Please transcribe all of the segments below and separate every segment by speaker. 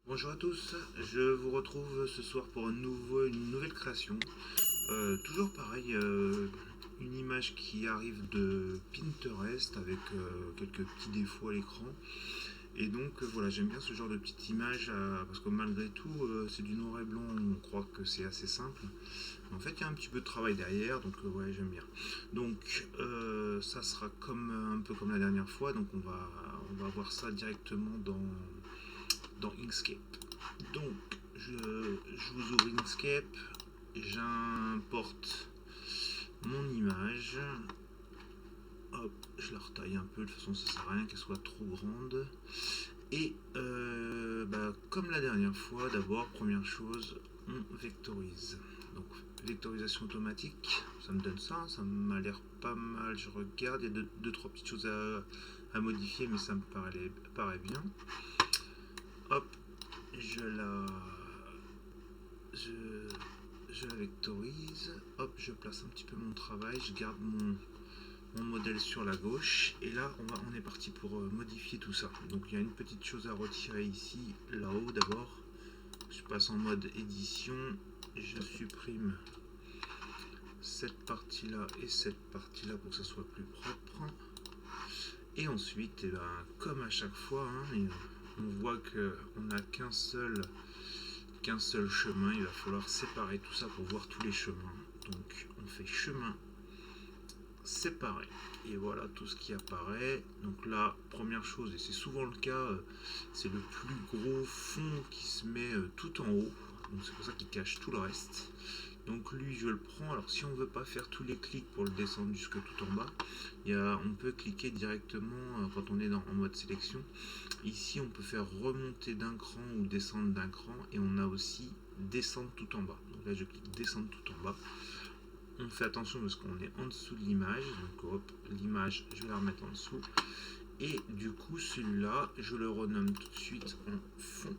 Speaker 1: Bonjour à tous, je vous retrouve ce soir pour une nouvelle création. Toujours pareil, une image qui arrive de Pinterest avec quelques petits défauts à l'écran. Et donc voilà, j'aime bien ce genre de petite image parce que malgré tout, c'est du noir et blanc, on croit que c'est assez simple. Mais en fait, il y a un petit peu de travail derrière, donc ouais, j'aime bien. Donc ça sera comme un peu comme la dernière fois, donc on va voir ça directement dans Inkscape. Donc, je vous ouvre Inkscape, j'importe mon image, hop, je la retaille un peu, de toute façon ça sert à rien qu'elle soit trop grande. Et comme la dernière fois, d'abord, première chose, on vectorise. Donc, vectorisation automatique, ça me donne ça, ça m'a l'air pas mal, je regarde, il y a deux trois petites choses à modifier, mais ça me paraît bien. Hop, je la je, je la vectorise, hop, je place un petit peu mon travail, je garde mon modèle sur la gauche, et là on est parti pour modifier tout ça. Donc il y a une petite chose à retirer ici, là-haut d'abord. Je passe en mode édition, je supprime cette partie là et cette partie là pour que ça soit plus propre. Et ensuite, et ben, comme à chaque fois, on voit qu'on n'a qu'un seul chemin, il va falloir séparer tout ça pour voir tous les chemins. Donc on fait chemin séparé. Et voilà tout ce qui apparaît. Donc là, première chose, et c'est souvent le cas, c'est le plus gros fond qui se met tout en haut. Donc c'est pour ça qu'il cache tout le reste. Donc lui, je le prends. Alors si on ne veut pas faire tous les clics pour le descendre jusque tout en bas, on peut cliquer directement quand on est en mode sélection. Ici, on peut faire remonter d'un cran ou descendre d'un cran. Et on a aussi descendre tout en bas. Donc là, je clique descendre tout en bas. On fait attention parce qu'on est en dessous de l'image. Donc hop, l'image, je vais la remettre en dessous. Et du coup, celui-là, je le renomme tout de suite en fond.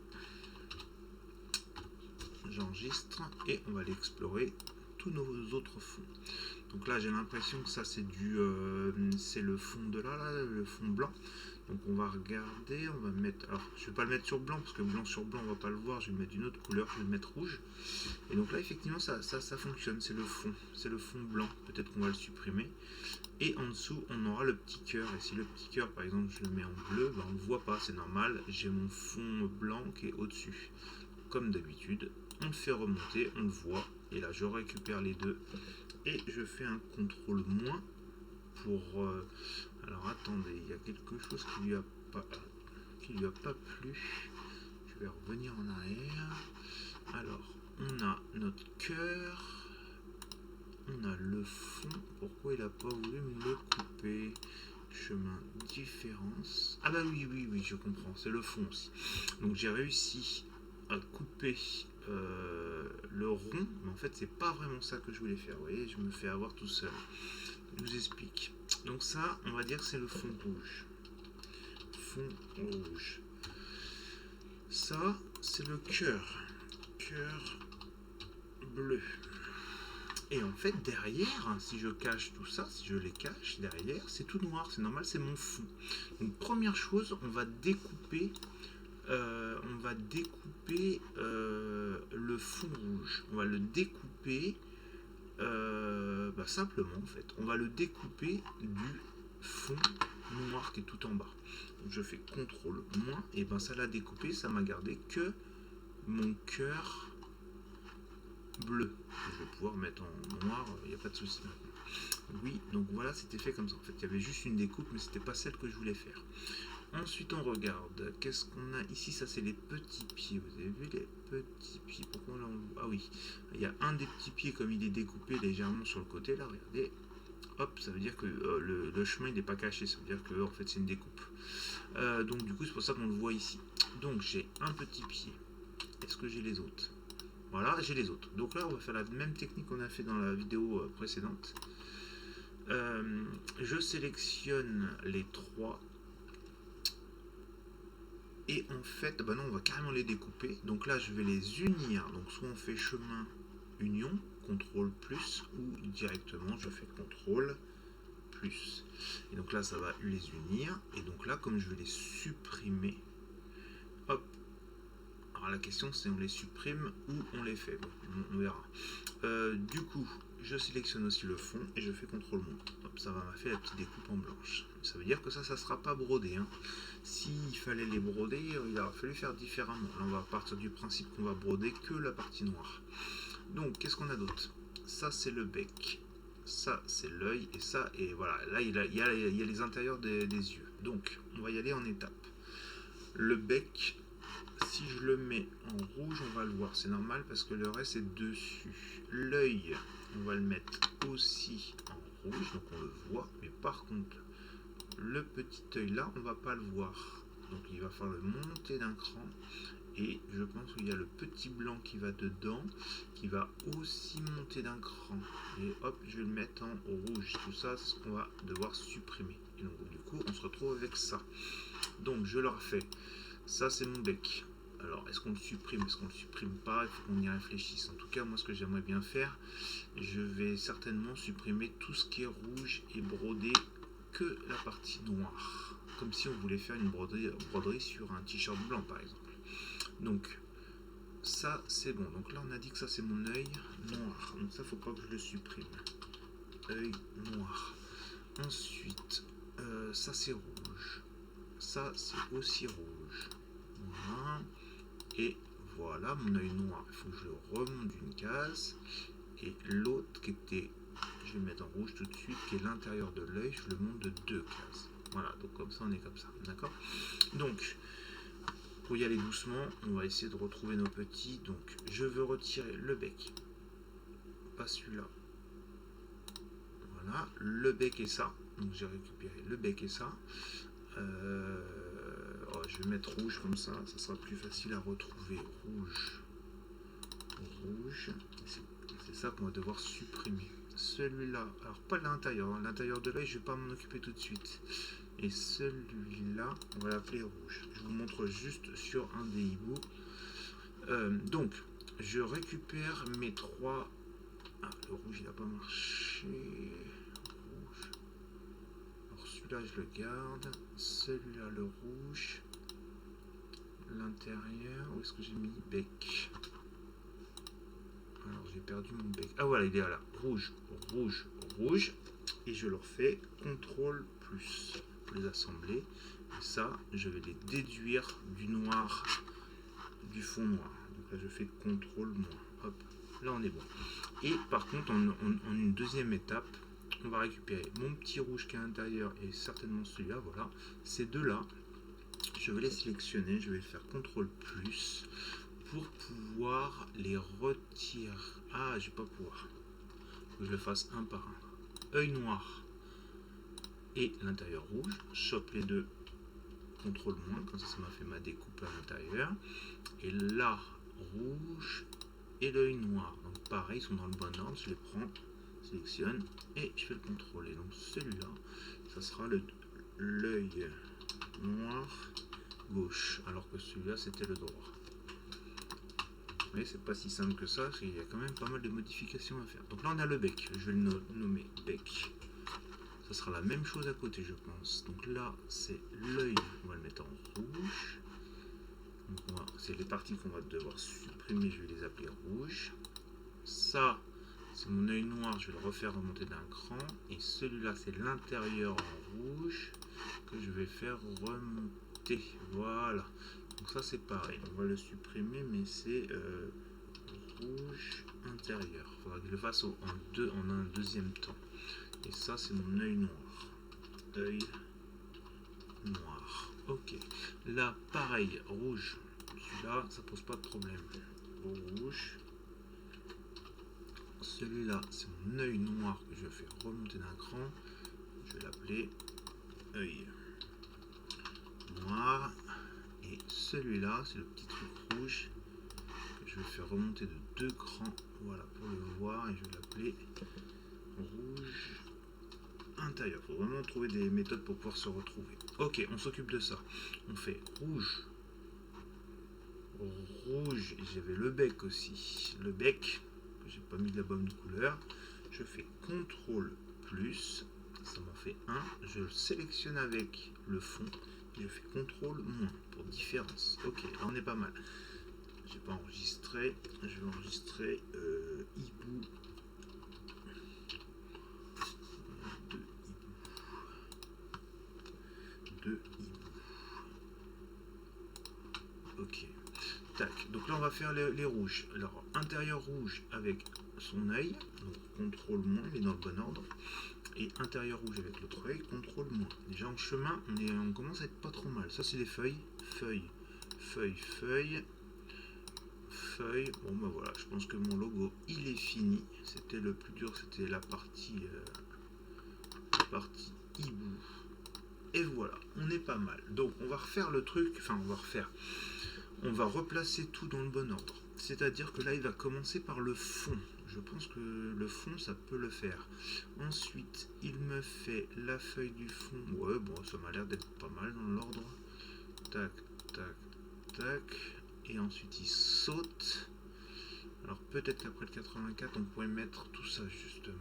Speaker 1: J'enregistre et on va aller explorer tous nos autres fonds. Donc là, j'ai l'impression que ça, c'est le fond de là, le fond blanc. Donc on va regarder, on va mettre, alors je vais pas le mettre sur blanc parce que blanc sur blanc on va pas le voir, je vais le mettre d'une autre couleur, je vais le mettre rouge. Et donc là effectivement ça fonctionne, c'est le fond blanc, peut-être qu'on va le supprimer. Et en dessous on aura le petit cœur, et si le petit cœur par exemple je le mets en bleu, ben, on le voit pas, c'est normal, j'ai mon fond blanc qui est au-dessus. Comme d'habitude, on le fait remonter, on le voit, et là je récupère les deux, et je fais un contrôle moins pour... alors attendez, il y a quelque chose qui lui a pas plu. Je vais revenir en arrière. Alors, on a notre cœur, on a le fond. Pourquoi il n'a pas voulu me le couper? Chemin différence. Ah bah oui, je comprends, c'est le fond aussi. Donc j'ai réussi à couper le rond, mais en fait c'est pas vraiment ça que je voulais faire. Vous voyez, je me fais avoir tout seul. Je vous explique. Donc ça, on va dire que c'est le fond rouge. Fond rouge. Ça, c'est le cœur. Cœur bleu. Et en fait, derrière, si je cache tout ça, si je les cache, derrière, c'est tout noir. C'est normal, c'est mon fond. Donc première chose, on va découper le fond rouge. On va le découper simplement en fait. On va le découper du fond noir qui est tout en bas. Donc je fais CTRL moins et ben ça l'a découpé, ça m'a gardé que mon cœur bleu. Je vais pouvoir mettre en noir, il n'y a pas de souci. Oui, donc voilà, c'était fait comme ça. En fait, il y avait juste une découpe, mais c'était pas celle que je voulais faire. Ensuite, on regarde. Qu'est-ce qu'on a ici? Ça, c'est les petits pieds. Vous avez vu les petits pieds? Pourquoi là ah oui, il y a un des petits pieds, comme il est découpé légèrement sur le côté, là, regardez. Hop, ça veut dire que le chemin il n'est pas caché, ça veut dire que en fait c'est une découpe. Donc du coup c'est pour ça qu'on le voit ici. Donc j'ai un petit pied. Est-ce que j'ai les autres? Voilà, j'ai les autres. Donc là on va faire la même technique qu'on a fait dans la vidéo précédente. Je sélectionne les trois. Et en fait, bah non, on va carrément les découper. Donc là, je vais les unir. Donc soit on fait chemin union, CTRL plus, ou directement, je fais CTRL plus. Et donc là, ça va les unir. Et donc là, comme je vais les supprimer, hop, Alors la question c'est on les supprime ou on les fait. Bon, on verra. Du coup, je sélectionne aussi le fond et je fais CTRL moins. Hop, ça m'a fait la petite découpe en blanche. Ça veut dire que ça sera pas brodé. Hein. S'il fallait les broder, il aurait fallu faire différemment. Là, on va partir du principe qu'on va broder que la partie noire. Donc, qu'est-ce qu'on a d'autre? Ça, c'est le bec. Ça, c'est l'œil. Et ça, et voilà. Là, il y a les intérieurs des yeux. Donc, on va y aller en étapes. Le bec, si je le mets en rouge, on va le voir. C'est normal parce que le reste est dessus. L'œil, on va le mettre aussi en rouge. Donc, on le voit. Mais par contre, le petit œil là, on va pas le voir. Donc, il va falloir le monter d'un cran. Et je pense qu'il y a le petit blanc qui va dedans, qui va aussi monter d'un cran. Et hop, je vais le mettre en rouge. Tout ça, c'est ce qu'on va devoir supprimer. Et donc, du coup, on se retrouve avec ça. Donc, je le refais. Ça, c'est mon bec. Alors, est-ce qu'on le supprime? Est-ce qu'on le supprime pas? Il faut qu'on y réfléchisse. En tout cas, moi, ce que j'aimerais bien faire, je vais certainement supprimer tout ce qui est rouge et broder que la partie noire. Comme si on voulait faire une broderie sur un t-shirt blanc, par exemple. Donc, ça, c'est bon. Donc là, on a dit que ça, c'est mon œil noir. Donc ça, faut pas que je le supprime. Œil noir. Ensuite, ça, c'est rouge. Ça, c'est aussi rouge. Voilà. Et voilà mon œil noir. Il faut que je le remonte d'une case. Et l'autre qui était, je vais le mettre en rouge tout de suite, qui est l'intérieur de l'œil, je le monte de 2 cases. Voilà, donc comme ça, on est comme ça. D'accord? Donc, pour y aller doucement, on va essayer de retrouver nos petits. Donc, je veux retirer le bec. Pas celui-là. Voilà, le bec et ça. Donc, j'ai récupéré le bec et ça. Je vais mettre rouge comme ça. Ça sera plus facile à retrouver. Rouge. Rouge. C'est ça qu'on va devoir supprimer. Celui-là, alors pas l'intérieur. L'intérieur de l'œil, je ne vais pas m'en occuper tout de suite. Et celui-là, on va l'appeler rouge. Je vous montre juste sur un des hiboux. Donc, je récupère mes 3. Ah, le rouge, il n'a pas marché. Rouge. Alors, celui-là, je le garde. Celui-là, le rouge. L'intérieur, où est-ce que j'ai mis? Bec. Alors, j'ai perdu mon bec. Ah, voilà, il est là. Rouge, rouge, rouge. Et je le refais. CTRL plus. Les assembler. Et ça, je vais les déduire du noir, du fond noir. Donc là, je fais CTRL moins. Hop, là, on est bon. Et par contre, en une deuxième étape, on va récupérer mon petit rouge qui est à l'intérieur et certainement celui-là. Voilà, ces deux-là, je vais les sélectionner. Je vais faire CTRL plus pour pouvoir les retirer. Ah, je vais pas pouvoir. Faut que je le fasse un par un. Œil noir et l'intérieur rouge, chope les deux, CTRL moins, comme ça m'a fait ma découpe à l'intérieur, et là, rouge et l'œil noir, donc pareil, ils sont dans le bon ordre, je les prends, sélectionne, et je fais le CTRL, et donc celui-là, ça sera l'œil noir gauche, alors que celui-là, c'était le droit. Mais c'est pas si simple que ça, parce qu'il y a quand même pas mal de modifications à faire. Donc là, on a le bec, je vais le nommer bec. Ça sera la même chose à côté, je pense. Donc là, c'est l'œil, on va le mettre en rouge. C'est les parties qu'on va devoir supprimer, je vais les appeler rouges. Ça, c'est mon œil noir, je vais le refaire remonter d'un cran. Et celui-là, c'est l'intérieur en rouge que je vais faire remonter. Voilà. Donc ça, c'est pareil. On va le supprimer, mais c'est rouge intérieur. Il faudra que je le fasse en un deuxième temps. Et ça, c'est mon œil noir. Œil noir. Ok. Là, pareil, rouge. Celui-là, ça pose pas de problème. Rouge. Celui-là, c'est mon œil noir que je vais faire remonter d'un cran. Je vais l'appeler œil noir. Et celui-là, c'est le petit truc rouge que je vais faire remonter de 2 crans. Voilà, pour le voir. Et je vais l'appeler rouge intérieur. Il faut vraiment trouver des méthodes pour pouvoir se retrouver. Ok, on s'occupe de ça. On fait rouge. Rouge. J'avais le bec aussi. Le bec, que j'ai pas mis de la bonne couleur. Je fais CTRL plus. Ça m'en fait un. Je le sélectionne avec le fond. Et je fais CTRL moins pour différence. Ok, là on est pas mal. j'ai pas enregistré. Je vais enregistrer hibou. De hibou. Ok. Tac. Donc là, on va faire les rouges. Alors, intérieur rouge avec son œil. Donc, contrôle moins, mais dans le bon ordre. Et intérieur rouge avec l'autre œil, contrôle moins. Déjà en chemin, on commence à être pas trop mal. Ça, c'est les feuilles. Feuilles, feuilles, feuilles. Feuilles. Bon, ben voilà, je pense que mon logo, il est fini. C'était le plus dur, c'était la partie hibou. Et voilà, on est pas mal. Donc, on va refaire le truc. Enfin, on va replacer tout dans le bon ordre. C'est-à-dire que là, il va commencer par le fond. Je pense que le fond, ça peut le faire. Ensuite, il me fait la feuille du fond. Ouais, bon, ça m'a l'air d'être pas mal dans l'ordre. Tac, tac, tac. Et ensuite, il saute. Alors, peut-être qu'après le 84, on pourrait mettre tout ça, justement.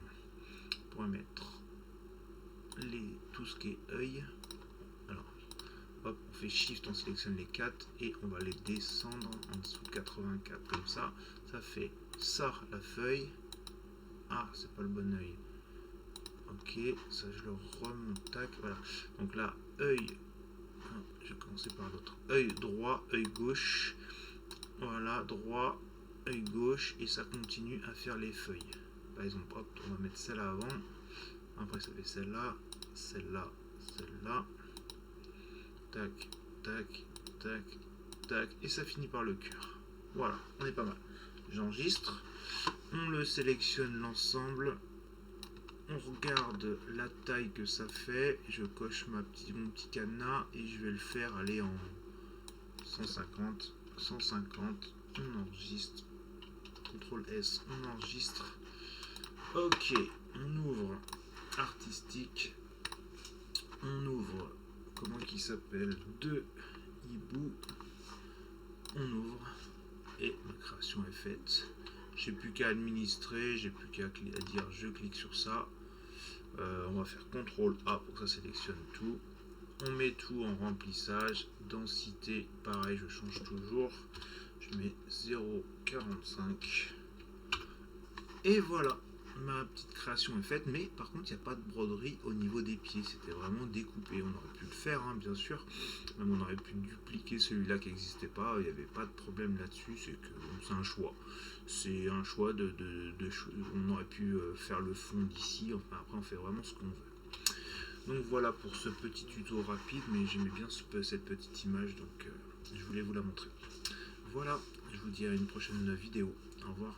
Speaker 1: On pourrait mettre tout ce qui est œil. Alors, hop, on fait Shift, on sélectionne les 4 et on va les descendre en dessous de 84. Comme ça, ça fait ça, la feuille. Ah, c'est pas le bon œil. Ok, ça je le remonte, tac, voilà. Donc là, œil, je vais commencer par l'autre. Œil droit, œil gauche. Voilà, droit, œil gauche. Et ça continue à faire les feuilles. Par exemple, hop, on va mettre celle-là avant. Après, ça fait celle-là, celle-là, celle-là. Tac, tac, tac, tac. Et ça finit par le cœur. Voilà, on est pas mal. J'enregistre. On le sélectionne l'ensemble. On regarde la taille que ça fait. Je coche mon petit cadenas et je vais le faire aller en 150. 150. On enregistre. CTRL S. On enregistre. Ok. On ouvre artistique. On ouvre. Comment il s'appelle? 2 hibou. On ouvre. Et ma création est faite. J'ai plus qu'à administrer, j'ai plus qu'à dire je clique sur ça. On va faire CTRL A pour que ça sélectionne tout. On met tout en remplissage. Densité, pareil, je change toujours. Je mets 0,45. Et voilà, ma petite création est faite. Mais par contre, il n'y a pas de broderie au niveau des pieds. C'était vraiment découpé. On aurait pu le faire, hein, bien sûr. Même on aurait pu dupliquer celui-là qui n'existait pas. Il n'y avait pas de problème là-dessus. C'est que bon, c'est un choix. C'est un choix on aurait pu faire le fond d'ici. Enfin, après, on fait vraiment ce qu'on veut. Donc voilà pour ce petit tuto rapide, mais j'aimais bien cette petite image, donc je voulais vous la montrer. Voilà, je vous dis à une prochaine vidéo. Au revoir.